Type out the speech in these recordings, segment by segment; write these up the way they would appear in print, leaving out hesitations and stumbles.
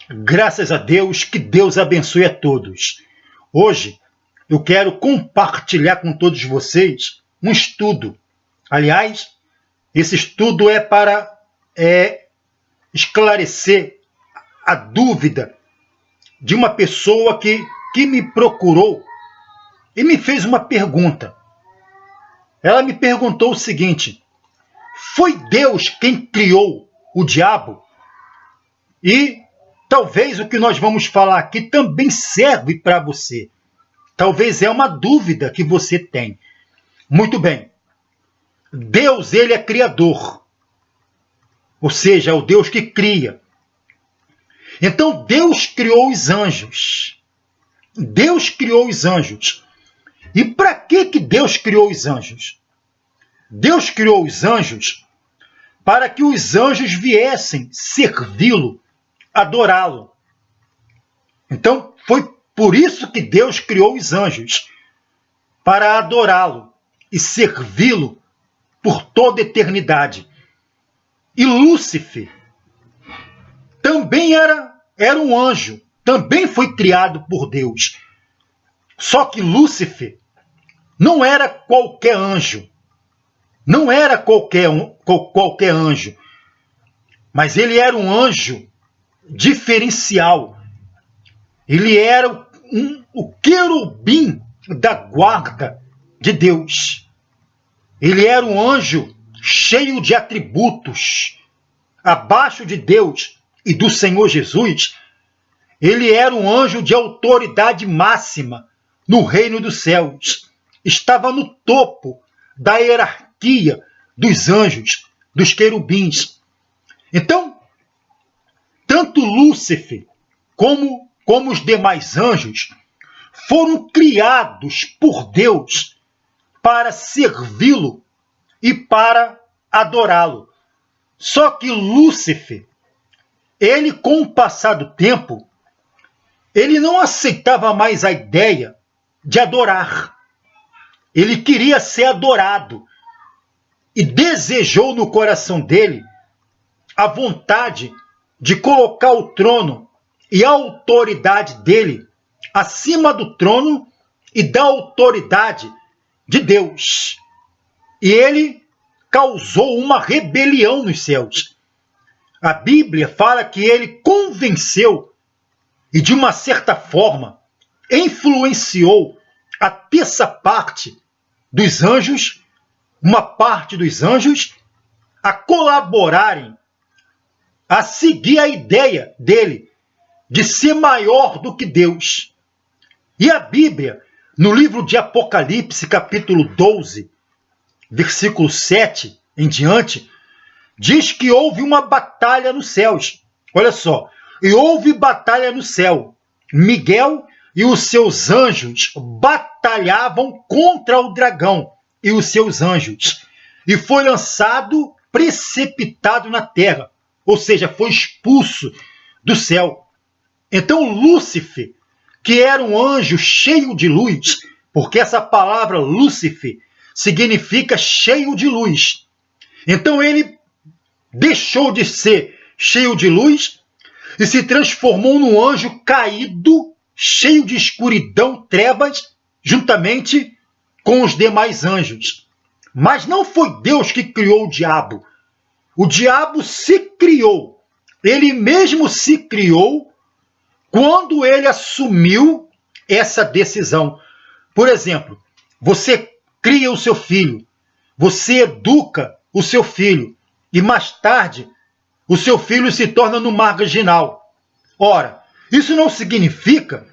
Graças a Deus, que Deus abençoe a todos. Hoje eu quero compartilhar com todos vocês um estudo. Aliás, esse estudo é para esclarecer a dúvida de uma pessoa que me procurou e me fez uma pergunta. Ela me perguntou o seguinte: foi Deus quem criou o diabo? E talvez o que nós vamos falar aqui também serve para você. Talvez é uma dúvida que você tem. Muito bem. Deus, ele é criador. Ou seja, é o Deus que cria. Então, Deus criou os anjos. Deus criou os anjos. E para que Deus criou os anjos? Deus criou os anjos para que os anjos viessem servi-lo, adorá-lo. Então, foi por isso que Deus criou os anjos, para adorá-lo e servi-lo por toda a eternidade. E Lúcifer também era um anjo, também foi criado por Deus. Só que Lúcifer não era qualquer anjo, não era qualquer anjo, mas ele era um anjo diferencial. Ele era o querubim da guarda de Deus. Ele era um anjo cheio de atributos. Abaixo de Deus e do Senhor Jesus, ele era um anjo de autoridade máxima no reino dos céus. Estava no topo da hierarquia dos anjos, dos querubins. Então, tanto Lúcifer como os demais anjos foram criados por Deus para servi-lo e para adorá-lo. Só que Lúcifer, ele, com o passar do tempo, ele não aceitava mais a ideia de adorar. Ele queria ser adorado e desejou no coração dele a vontade de colocar o trono e a autoridade dele acima do trono e da autoridade de Deus. E ele causou uma rebelião nos céus. A Bíblia fala que ele convenceu e, de uma certa forma, influenciou a terça parte dos anjos, uma parte dos anjos, a colaborarem, a seguir a ideia dele de ser maior do que Deus. E a Bíblia, no livro de Apocalipse, capítulo 12, versículo 7 em diante, diz que houve uma batalha nos céus. Olha só, e houve batalha no céu. Miguel e os seus anjos batalhavam contra o dragão e os seus anjos. E foi lançado, precipitado na terra. Ou seja, foi expulso do céu. Então Lúcifer, que era um anjo cheio de luz, porque essa palavra Lúcifer significa cheio de luz. Então ele deixou de ser cheio de luz e se transformou num anjo caído, cheio de escuridão, trevas, juntamente com os demais anjos. Mas não foi Deus que criou o diabo. O diabo se criou. Ele mesmo se criou quando ele assumiu essa decisão. Por exemplo, você cria o seu filho, você educa o seu filho, e mais tarde o seu filho se torna no marginal. Ora, isso não significa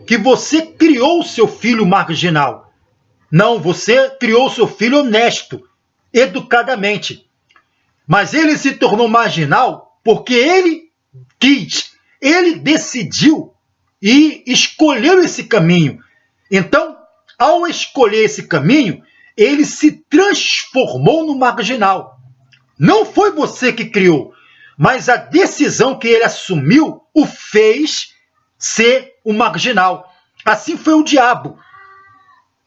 que você criou o seu filho marginal. Não, você criou o seu filho honesto, educadamente. Mas ele se tornou marginal porque ele quis. Ele decidiu e escolheu esse caminho. Então, ao escolher esse caminho, ele se transformou no marginal. Não foi você que criou, mas a decisão que ele assumiu o fez ser um marginal. Assim foi o diabo.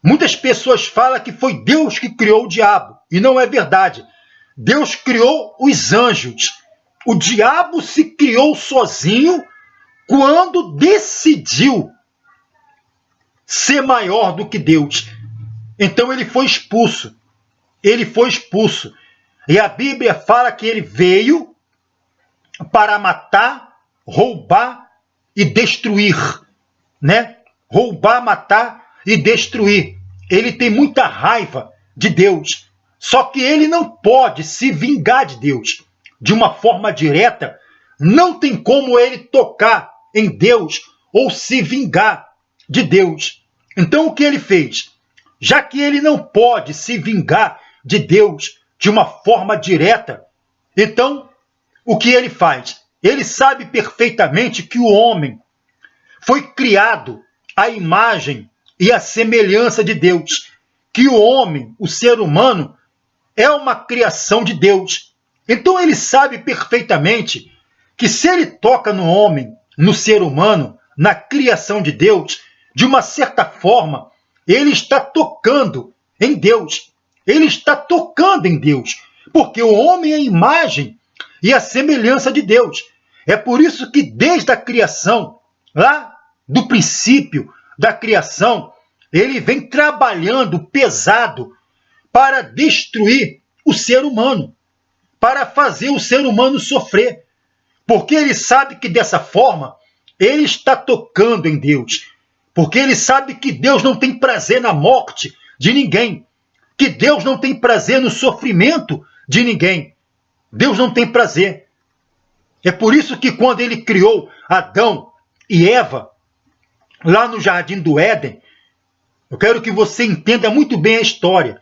Muitas pessoas falam que foi Deus que criou o diabo, e não é verdade. Deus criou os anjos. O diabo se criou sozinho quando decidiu ser maior do que Deus, então ele foi expulso. Ele foi expulso. E a Bíblia fala que ele veio para matar, roubar e destruir, né? Roubar, matar e destruir. Ele tem muita raiva de Deus. Só que ele não pode se vingar de Deus de uma forma direta. Não tem como ele tocar em Deus ou se vingar de Deus. Então o que ele fez? Já que ele não pode se vingar de Deus de uma forma direta, então o que ele faz? Ele sabe perfeitamente que o homem foi criado à imagem e à semelhança de Deus, que o homem, o ser humano, é uma criação de Deus. Então ele sabe perfeitamente que se ele toca no homem, no ser humano, na criação de Deus, de uma certa forma, ele está tocando em Deus. Ele está tocando em Deus, porque o homem é a imagem e a semelhança de Deus. É por isso que desde a criação, lá do princípio da criação, ele vem trabalhando pesado para destruir o ser humano, para fazer o ser humano sofrer, porque ele sabe que dessa forma ele está tocando em Deus, porque ele sabe que Deus não tem prazer na morte de ninguém, que Deus não tem prazer no sofrimento de ninguém. Deus não tem prazer. É por isso que quando ele criou Adão e Eva, lá no Jardim do Éden, eu quero que você entenda muito bem a história.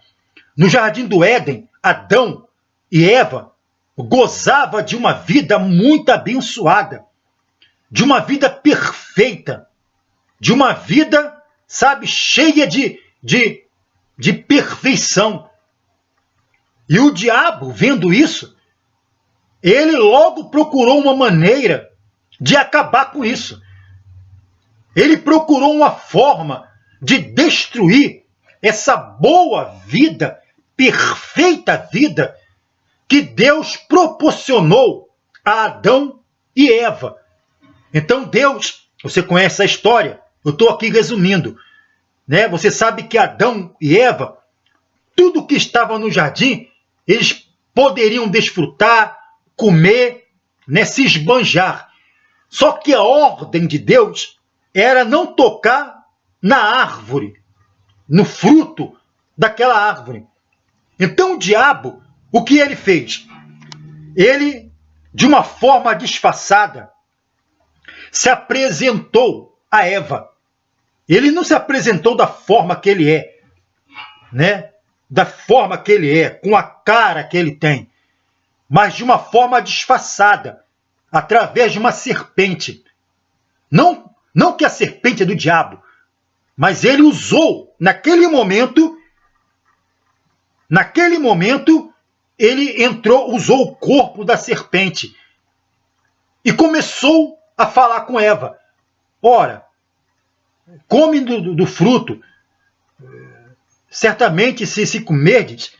No Jardim do Éden, Adão e Eva gozavam de uma vida muito abençoada, de uma vida perfeita, de uma vida, sabe, cheia de perfeição. E o diabo, vendo isso, ele logo procurou uma maneira de acabar com isso. Ele procurou uma forma de destruir essa boa vida, perfeita vida, que Deus proporcionou a Adão e Eva. Então Deus, você conhece a história, eu estou aqui resumindo, né? Você sabe que Adão e Eva, tudo que estava no jardim, eles poderiam desfrutar, comer, né? Se esbanjar. Só que a ordem de Deus era não tocar na árvore, no fruto daquela árvore. Então o diabo, o que ele fez? Ele, de uma forma disfarçada, se apresentou a Eva. Ele não se apresentou da forma que ele é, né? Da forma que ele é, com a cara que ele tem, mas de uma forma disfarçada, através de uma serpente. Não que a serpente é do diabo, mas ele usou, naquele momento, ele usou o corpo da serpente e começou a falar com Eva. Ora, come do fruto, certamente se comerdes,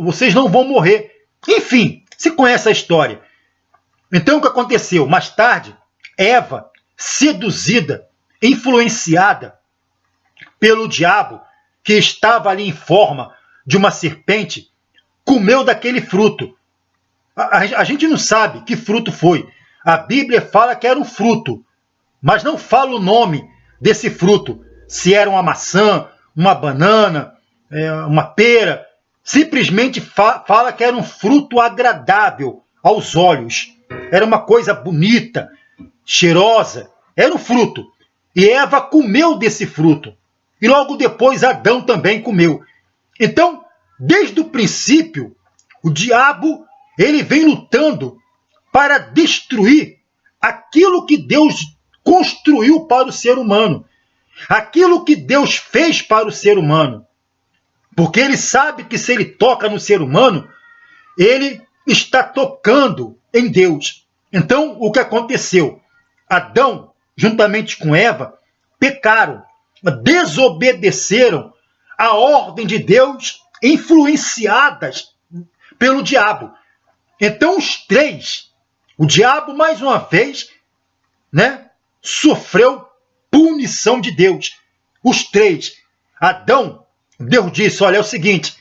vocês não vão morrer. Enfim, se conhece a história. Então o que aconteceu? Mais tarde, Eva, seduzida, influenciada pelo diabo, que estava ali em forma de uma serpente, comeu daquele fruto. A gente não sabe que fruto foi. A Bíblia fala que era um fruto, mas não fala o nome desse fruto. Se era uma maçã, uma banana, uma pera. Simplesmente fala que era um fruto agradável aos olhos. Era uma coisa bonita, cheirosa. Era um fruto. E Eva comeu desse fruto. E logo depois Adão também comeu. Então, desde o princípio, o diabo, ele vem lutando para destruir aquilo que Deus construiu para o ser humano. Aquilo que Deus fez para o ser humano. Porque ele sabe que se ele toca no ser humano, ele está tocando em Deus. Então, o que aconteceu? Adão, juntamente com Eva, pecaram, desobedeceram a ordem de Deus, influenciadas pelo diabo. Então, os três, o diabo mais uma vez né, sofreu punição de Deus. Os três. Adão, Deus disse, olha, é o seguinte,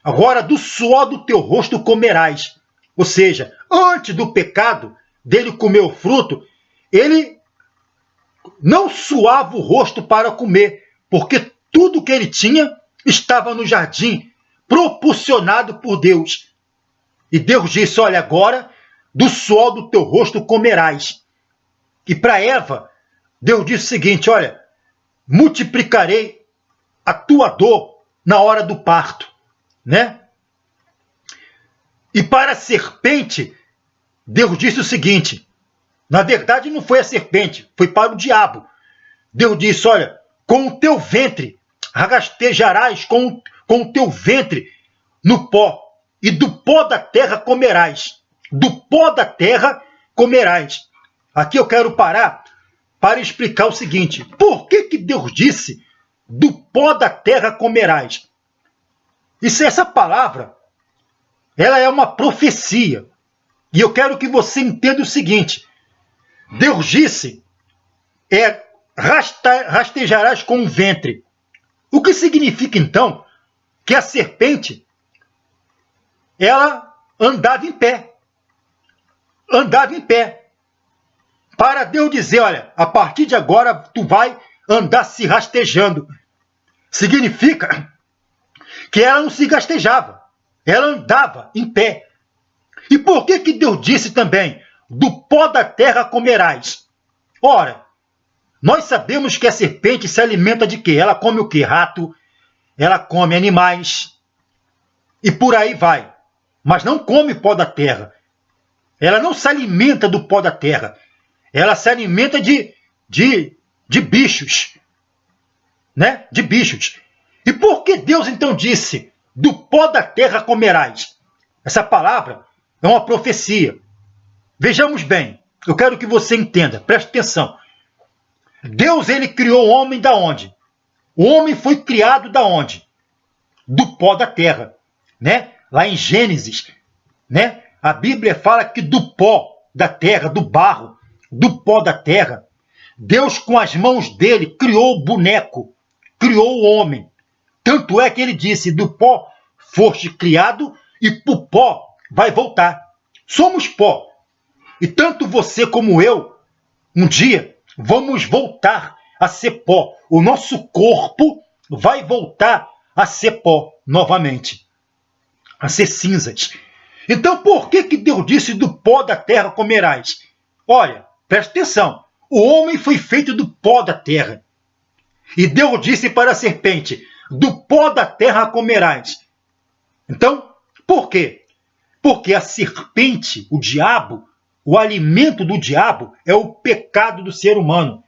agora do suor do teu rosto comerás. Ou seja, antes do pecado, dele comer o fruto, ele não suava o rosto para comer, porque tudo que ele tinha estava no jardim, proporcionado por Deus. E Deus disse, olha, agora do suor do teu rosto comerás. E para Eva, Deus disse o seguinte, olha, multiplicarei a tua dor na hora do parto, né? E para a serpente, Deus disse o seguinte, na verdade não foi a serpente, foi para o diabo. Deus disse, olha, com o teu ventre, rastejarás com o teu ventre no pó, e do pó da terra comerás. Do pó da terra comerás. Aqui eu quero parar para explicar o seguinte, por que Deus disse, do pó da terra comerás? Essa palavra, ela é uma profecia. E eu quero que você entenda o seguinte, Deus disse, rastejarás com o ventre. O que significa, então, que a serpente, ela andava em pé. Andava em pé. Para Deus dizer, olha, a partir de agora tu vai andar se rastejando. Significa que ela não se rastejava. Ela andava em pé. E por que Deus disse também, do pó da terra comerás? Ora, nós sabemos que a serpente se alimenta de quê? Ela come o quê? Rato, ela come animais, e por aí vai. Mas não come pó da terra. Ela não se alimenta do pó da terra. Ela se alimenta de bichos, né? De bichos. E por que Deus então disse, do pó da terra comerás? Essa palavra é uma profecia. Vejamos bem, eu quero que você entenda, preste atenção. Deus, ele criou o homem da onde? O homem foi criado da onde? Do pó da terra, né? Lá em Gênesis, né? A Bíblia fala que do pó da terra, do barro, do pó da terra, Deus com as mãos dele criou o boneco, criou o homem. Tanto é que ele disse, do pó foste criado e pro pó vai voltar. Somos pó. E tanto você como eu, um dia, vamos voltar a ser pó. O nosso corpo vai voltar a ser pó novamente. A ser cinzas. Então por que Deus disse, do pó da terra comerás? Olha, presta atenção. O homem foi feito do pó da terra. E Deus disse para a serpente, do pó da terra comerás. Então, por quê? Porque a serpente, o diabo, o alimento do diabo é o pecado do ser humano.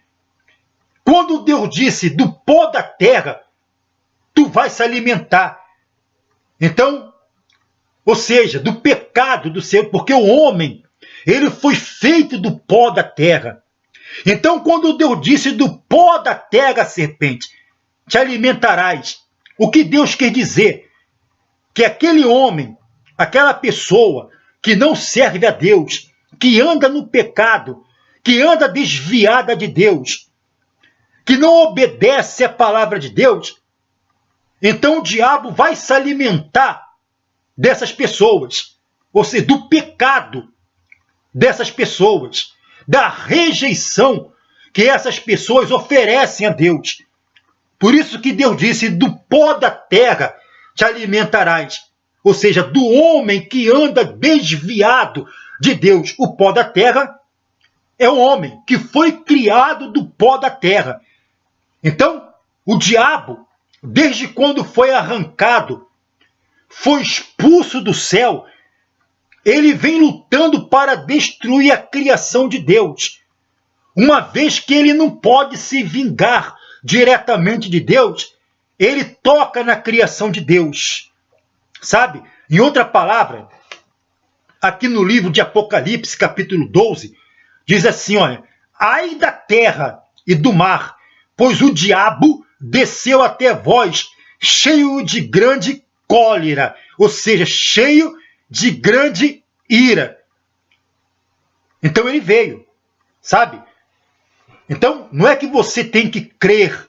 Quando Deus disse, do pó da terra, tu vais se alimentar. Então, ou seja, do pecado do ser, porque o homem, ele foi feito do pó da terra. Então, quando Deus disse, do pó da terra, serpente, te alimentarás. O que Deus quer dizer? Que aquele homem, aquela pessoa que não serve a Deus, que anda no pecado, que anda desviada de Deus, que não obedece à palavra de Deus, então o diabo vai se alimentar dessas pessoas, ou seja, do pecado dessas pessoas, da rejeição que essas pessoas oferecem a Deus. Por isso que Deus disse, do pó da terra te alimentarás. Ou seja, do homem que anda desviado de Deus. O pó da terra é o homem que foi criado do pó da terra. Então, o diabo, desde quando foi arrancado, foi expulso do céu, ele vem lutando para destruir a criação de Deus. Uma vez que ele não pode se vingar diretamente de Deus, ele toca na criação de Deus. Sabe? Em outra palavra, aqui no livro de Apocalipse, capítulo 12, diz assim, olha, ai da terra e do mar, pois o diabo desceu até vós, cheio de grande cólera, ou seja, cheio de grande ira. Então ele veio, sabe? Então, não é que você tem que crer,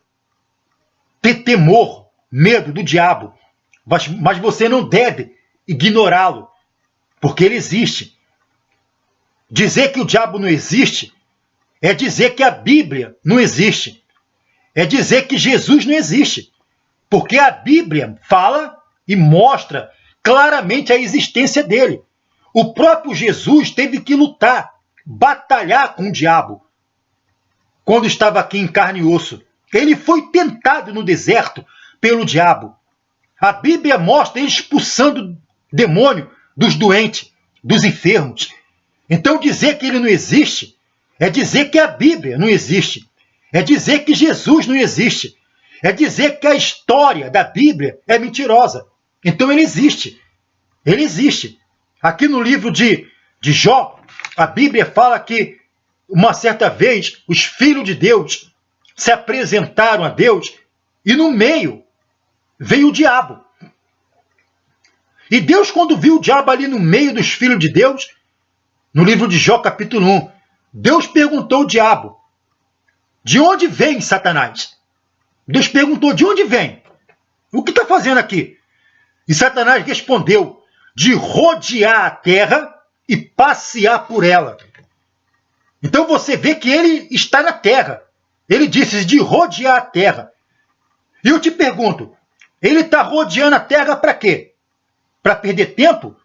ter temor, medo do diabo, mas você não deve ignorá-lo, porque ele existe. Dizer que o diabo não existe é dizer que a Bíblia não existe. É dizer que Jesus não existe. Porque a Bíblia fala e mostra claramente a existência dele. O próprio Jesus teve que lutar, batalhar com o diabo quando estava aqui em carne e osso. Ele foi tentado no deserto pelo diabo. A Bíblia mostra ele expulsando demônio dos doentes, dos enfermos. Então dizer que ele não existe é dizer que a Bíblia não existe. É dizer que Jesus não existe. É dizer que a história da Bíblia é mentirosa. Então ele existe. Ele existe. Aqui no livro de Jó, a Bíblia fala que uma certa vez os filhos de Deus se apresentaram a Deus e no meio veio o diabo. E Deus, quando viu o diabo ali no meio dos filhos de Deus, no livro de Jó, capítulo 1, Deus perguntou ao diabo: de onde vem Satanás? Deus perguntou: de onde vem? O que está fazendo aqui? E Satanás respondeu: de rodear a terra e passear por ela. Então você vê que ele está na terra. Ele disse de rodear a terra. E eu te pergunto, ele está rodeando a terra para quê? Para perder tempo?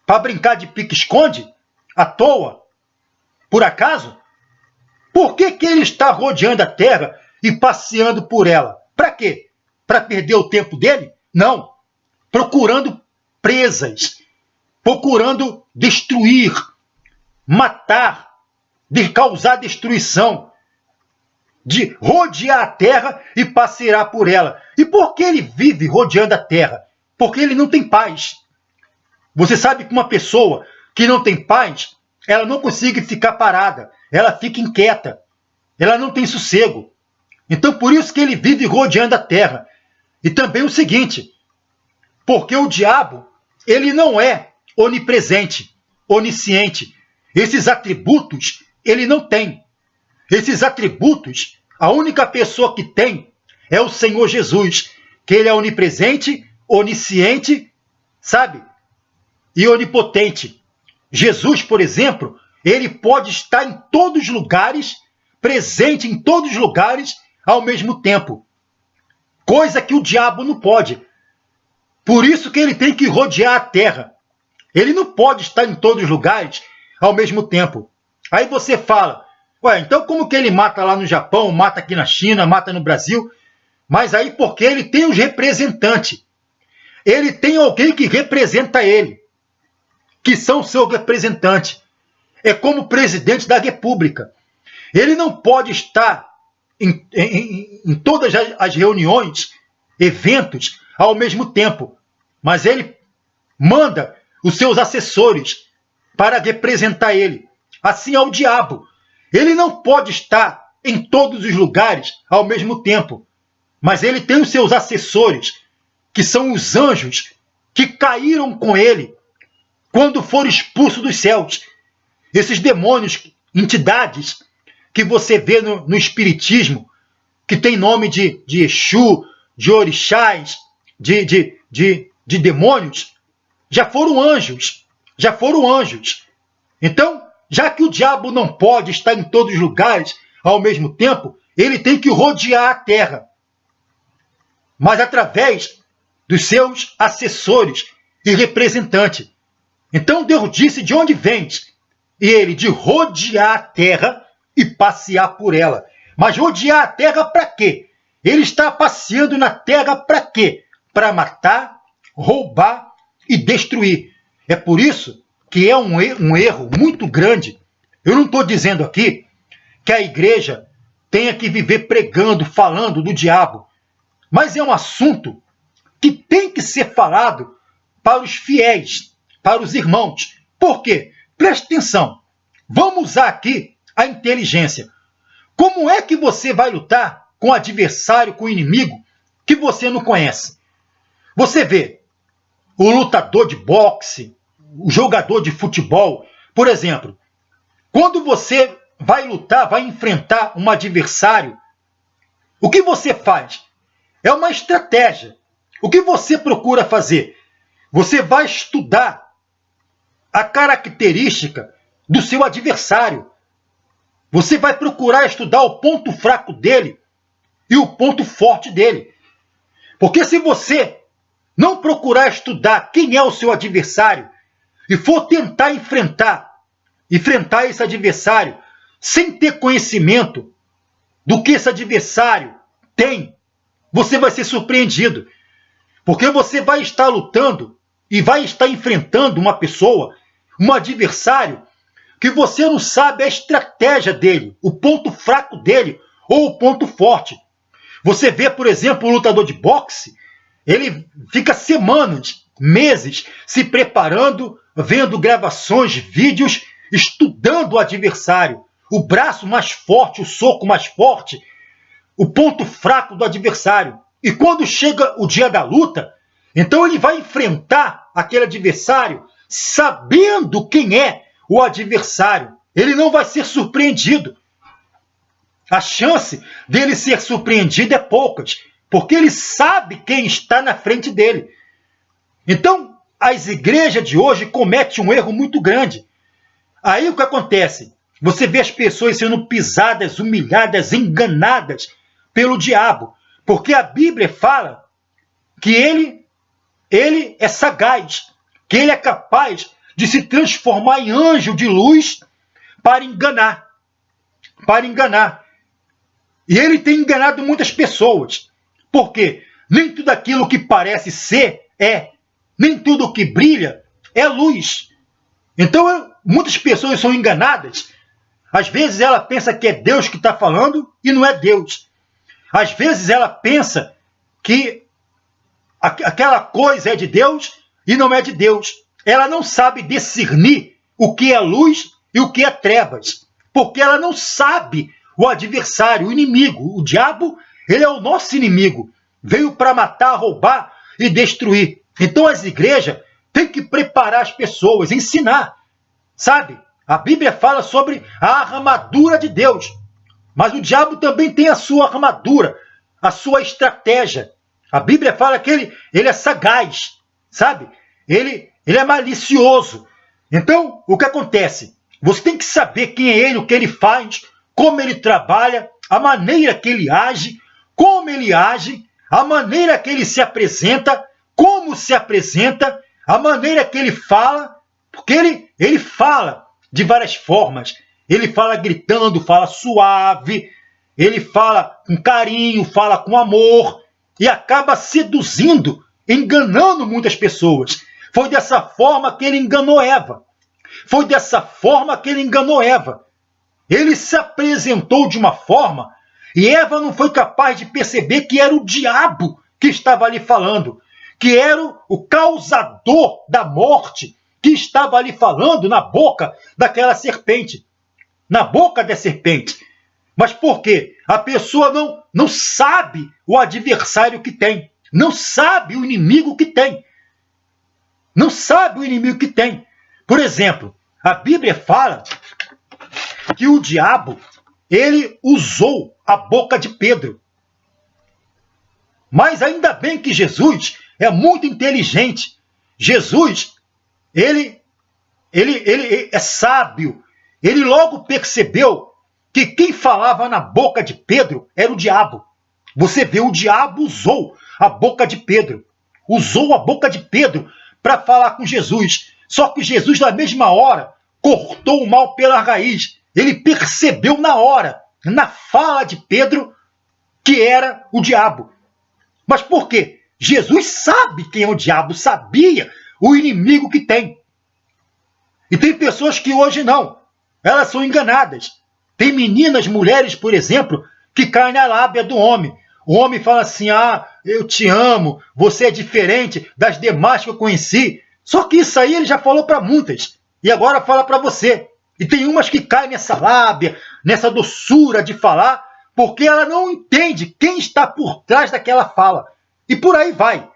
Para brincar de pique-esconde? À toa? Por acaso? Por que ele está rodeando a terra e passeando por ela? Para quê? Para perder o tempo dele? Não. Procurando presas. Procurando destruir, matar, de causar destruição, de rodear a terra e passear por ela. E por que ele vive rodeando a terra? Porque ele não tem paz. Você sabe que uma pessoa que não tem paz, ela não consegue ficar parada, ela fica inquieta, ela não tem sossego. Então por isso que ele vive rodeando a terra. E também o seguinte, porque o diabo, ele não é onipresente, onisciente. Esses atributos ele não tem. Esses atributos, a única pessoa que tem é o Senhor Jesus, que ele é onipresente, onisciente, sabe? E onipotente. Jesus, por exemplo, ele pode estar em todos os lugares, presente em todos os lugares ao mesmo tempo. Coisa que o diabo não pode. Por isso que ele tem que rodear a terra. Ele não pode estar em todos os lugares ao mesmo tempo. Aí você fala, ué, então como que ele mata lá no Japão, mata aqui na China, mata no Brasil? Mas aí porque ele tem os representantes. Ele tem alguém que representa ele, que são seus representantes. É como o presidente da República. Ele não pode estar em todas as reuniões, eventos, ao mesmo tempo. Mas ele manda os seus assessores para representar ele. Assim é o diabo. Ele não pode estar em todos os lugares ao mesmo tempo. Mas ele tem os seus assessores, que são os anjos que caíram com ele quando foram expulsos dos céus. Esses demônios, entidades que você vê no Espiritismo, que tem nome de Exu, de orixás, de demônios, já foram anjos. Já foram anjos. Então, já que o diabo não pode estar em todos os lugares ao mesmo tempo, ele tem que rodear a terra. Mas através dos seus assessores e representantes. Então Deus disse de onde vens? E ele de rodear a terra e passear por ela. Mas rodear a terra para quê? Ele está passeando na terra para quê? Para matar, roubar e destruir. É por isso que é um erro muito grande. Eu não estou dizendo aqui que a igreja tenha que viver pregando, falando do diabo. Mas é um assunto que tem que ser falado para os fiéis, para os irmãos. Por quê? Preste atenção. Vamos usar aqui a inteligência. Como é que você vai lutar com o adversário, com o inimigo que você não conhece? Você vê o lutador de boxe, o jogador de futebol, por exemplo. Quando você vai lutar, vai enfrentar um adversário, o que você faz? É uma estratégia. O que você procura fazer? Você vai estudar a característica do seu adversário. Você vai procurar estudar o ponto fraco dele e o ponto forte dele. Porque se você não procurar estudar quem é o seu adversário e for tentar enfrentar esse adversário sem ter conhecimento do que esse adversário tem, você vai ser surpreendido. Porque você vai estar lutando e vai estar enfrentando uma pessoa, um adversário, que você não sabe a estratégia dele, o ponto fraco dele ou o ponto forte. Você vê, por exemplo, um lutador de boxe, ele fica semanas, meses se preparando, vendo gravações, vídeos, estudando o adversário, o braço mais forte, o soco mais forte, o ponto fraco do adversário. E quando chega o dia da luta, então ele vai enfrentar aquele adversário sabendo quem é o adversário. Ele não vai ser surpreendido. A chance dele ser surpreendido é poucas, porque ele sabe quem está na frente dele. Então, as igrejas de hoje cometem um erro muito grande. Aí o que acontece? Você vê as pessoas sendo pisadas, humilhadas, enganadas pelo diabo. Porque a Bíblia fala que ele é sagaz, que ele é capaz de se transformar em anjo de luz para enganar. Para enganar. E ele tem enganado muitas pessoas. Por quê? Nem tudo aquilo que parece ser é. Nem tudo que brilha é luz. Então, muitas pessoas são enganadas. Às vezes ela pensa que é Deus que está falando e não é Deus. Às vezes ela pensa que aquela coisa é de Deus e não é de Deus. Ela não sabe discernir o que é luz e o que é trevas. Porque ela não sabe o adversário, o inimigo. O diabo, ele é o nosso inimigo. Veio para matar, roubar e destruir. Então as igrejas têm que preparar as pessoas, ensinar. Sabe? A Bíblia fala sobre a armadura de Deus. Mas o diabo também tem a sua armadura, a sua estratégia. A Bíblia fala que ele é sagaz, sabe? Ele é malicioso. Então, o que acontece? Você tem que saber quem é ele, o que ele faz, como ele trabalha, a maneira que ele age, como ele age, a maneira que ele se apresenta, como se apresenta, a maneira que ele fala, porque ele fala de várias formas. Ele fala gritando, fala suave, ele fala com carinho, fala com amor e acaba seduzindo, enganando muitas pessoas. Foi dessa forma que ele enganou Eva. Foi dessa forma que ele enganou Eva. Ele se apresentou de uma forma e Eva não foi capaz de perceber que era o diabo que estava ali falando, que era o causador da morte que estava ali falando na boca daquela serpente. Na boca da serpente. Mas por quê? A pessoa não sabe o adversário que tem. Não sabe o inimigo que tem. Não sabe o inimigo que tem. Por exemplo, a Bíblia fala que o diabo, ele usou a boca de Pedro. Mas ainda bem que Jesus é muito inteligente. Jesus, ele é sábio. Ele logo percebeu que quem falava na boca de Pedro era o diabo. Você vê, o diabo usou a boca de Pedro. Usou a boca de Pedro para falar com Jesus. Só que Jesus, na mesma hora, cortou o mal pela raiz. Ele percebeu na hora, na fala de Pedro, que era o diabo. Mas por quê? Jesus sabe quem é o diabo, sabia o inimigo que tem. E tem pessoas que hoje não. Elas são enganadas. Tem meninas, mulheres, por exemplo, que caem na lábia do homem. O homem fala assim, eu te amo, você é diferente das demais que eu conheci. Só que isso aí ele já falou para muitas. E agora fala para você. E tem umas que caem nessa lábia, nessa doçura de falar, porque ela não entende quem está por trás daquela fala. E por aí vai.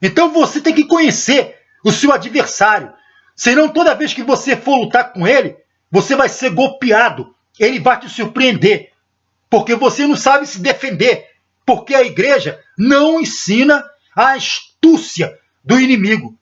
Então você tem que conhecer o seu adversário. Senão toda vez que você for lutar com ele, você vai ser golpeado ele vai te surpreender, porque você não sabe se defender, porque a igreja não ensina a astúcia do inimigo,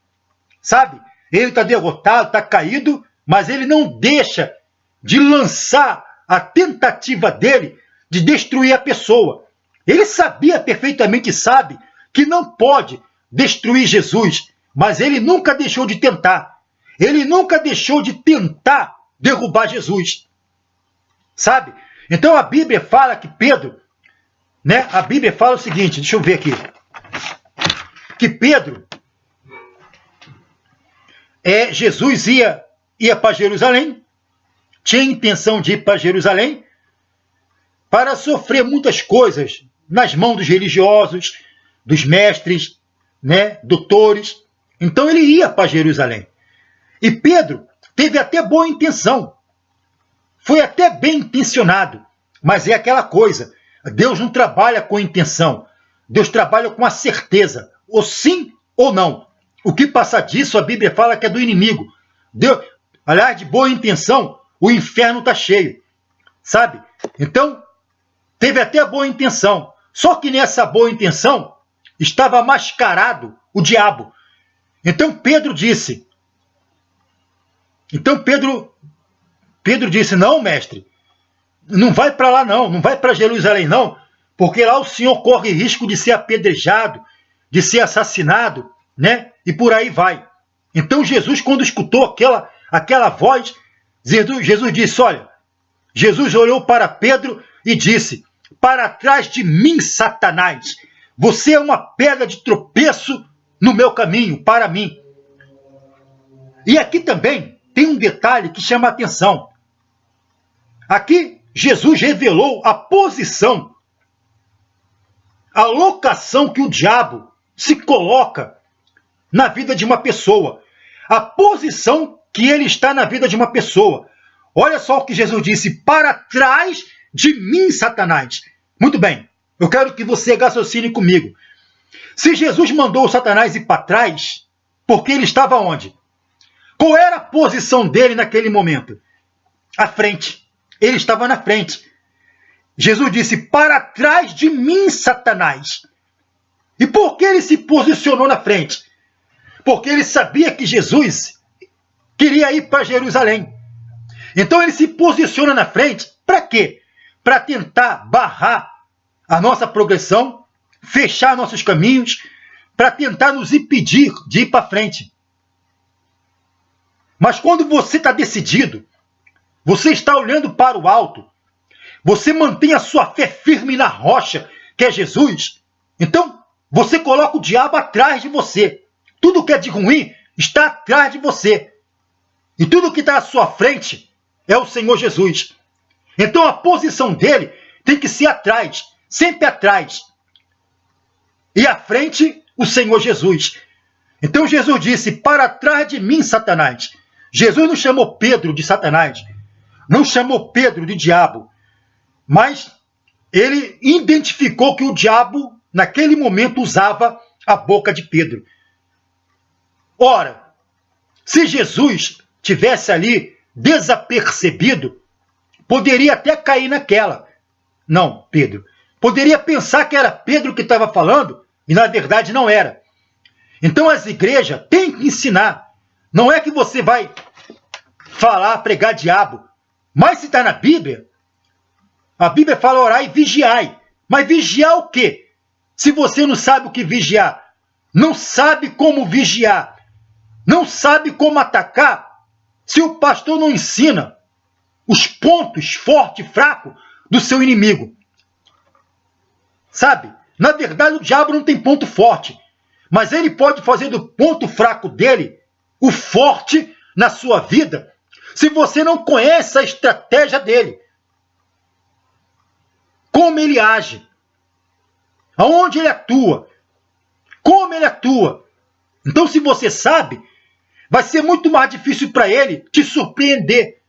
sabe? Ele está derrotado, está caído, mas ele não deixa de lançar a tentativa dele de destruir a pessoa. Ele sabia, perfeitamente sabe, que não pode destruir Jesus, mas ele nunca deixou de tentar. Ele nunca deixou de tentar derrubar Jesus, sabe? Então a Bíblia fala que Pedro, né? A Bíblia fala o seguinte, deixa eu ver aqui, que Pedro, Jesus ia para Jerusalém, tinha intenção de ir para Jerusalém para sofrer muitas coisas nas mãos dos religiosos, dos mestres, né, doutores. Então ele ia para Jerusalém. E Pedro teve até boa intenção, foi até bem intencionado, mas é aquela coisa, Deus não trabalha com intenção, Deus trabalha com a certeza, ou sim ou não. O que passa disso, a Bíblia fala que é do inimigo. Deus, aliás, de boa intenção, o inferno está cheio, sabe? Então, teve até boa intenção, só que nessa boa intenção estava mascarado o diabo. Então Pedro disse, não, mestre, não vai para lá não vai para Jerusalém não, porque lá o senhor corre risco de ser apedrejado, de ser assassinado, né? E por aí vai. Então Jesus, quando escutou aquela voz, Jesus disse, olha, Jesus olhou para Pedro e disse, para trás de mim, Satanás, você é uma pedra de tropeço no meu caminho, para mim. E aqui também tem um detalhe que chama a atenção. Aqui Jesus revelou a posição, a locação que o diabo se coloca na vida de uma pessoa, a posição que ele está na vida de uma pessoa. Olha só o que Jesus disse, para trás de mim, Satanás. Muito bem, eu quero que você raciocine comigo. Se Jesus mandou o Satanás ir para trás, porque ele estava onde? Qual era a posição dele naquele momento? À frente. Ele estava na frente. Jesus disse, para trás de mim, Satanás. E por que ele se posicionou na frente? Porque ele sabia que Jesus queria ir para Jerusalém. Então ele se posiciona na frente, para quê? Para tentar barrar a nossa progressão, fechar nossos caminhos, para tentar nos impedir de ir para frente. Mas quando você está decidido, você está olhando para o alto, você mantém a sua fé firme na rocha, que é Jesus, então você coloca o diabo atrás de você. Tudo que é de ruim está atrás de você. E tudo que está à sua frente é o Senhor Jesus. Então a posição dele tem que ser atrás, sempre atrás. E à frente, o Senhor Jesus. Então Jesus disse, para trás de mim, Satanás. Jesus não chamou Pedro de Satanás, não chamou Pedro de diabo, mas ele identificou que o diabo, naquele momento, usava a boca de Pedro. Ora, se Jesus tivesse ali desapercebido, poderia até cair naquela. Não, Pedro. Poderia pensar que era Pedro que estava falando, e na verdade não era. Então as igrejas têm que ensinar. Não é que você vai falar, pregar diabo. Mas se está na Bíblia, a Bíblia fala orar e vigiai. Mas vigiar o quê? Se você não sabe o que vigiar, não sabe como vigiar, não sabe como atacar, se o pastor não ensina os pontos forte e fraco do seu inimigo. Sabe? Na verdade, o diabo não tem ponto forte, mas ele pode fazer do ponto fraco dele o forte na sua vida, se você não conhece a estratégia dele. Como ele age, aonde ele atua, como ele atua. Então, se você sabe, vai ser muito mais difícil para ele te surpreender.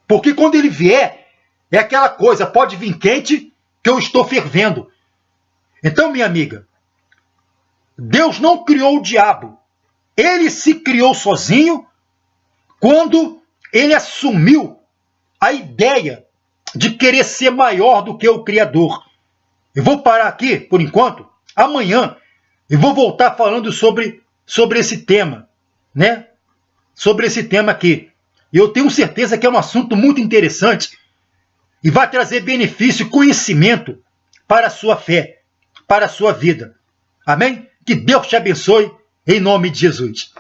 Porque quando ele vier, é aquela coisa, pode vir quente, que eu estou fervendo. Então, minha amiga, Deus não criou o diabo. Ele se criou sozinho quando ele assumiu a ideia de querer ser maior do que o Criador. Eu vou parar aqui, por enquanto. Amanhã eu vou voltar falando sobre esse tema, né? Sobre esse tema aqui. Eu tenho certeza que é um assunto muito interessante e vai trazer benefício e conhecimento para a sua fé, para a sua vida. Amém? Que Deus te abençoe, em nome de Jesus.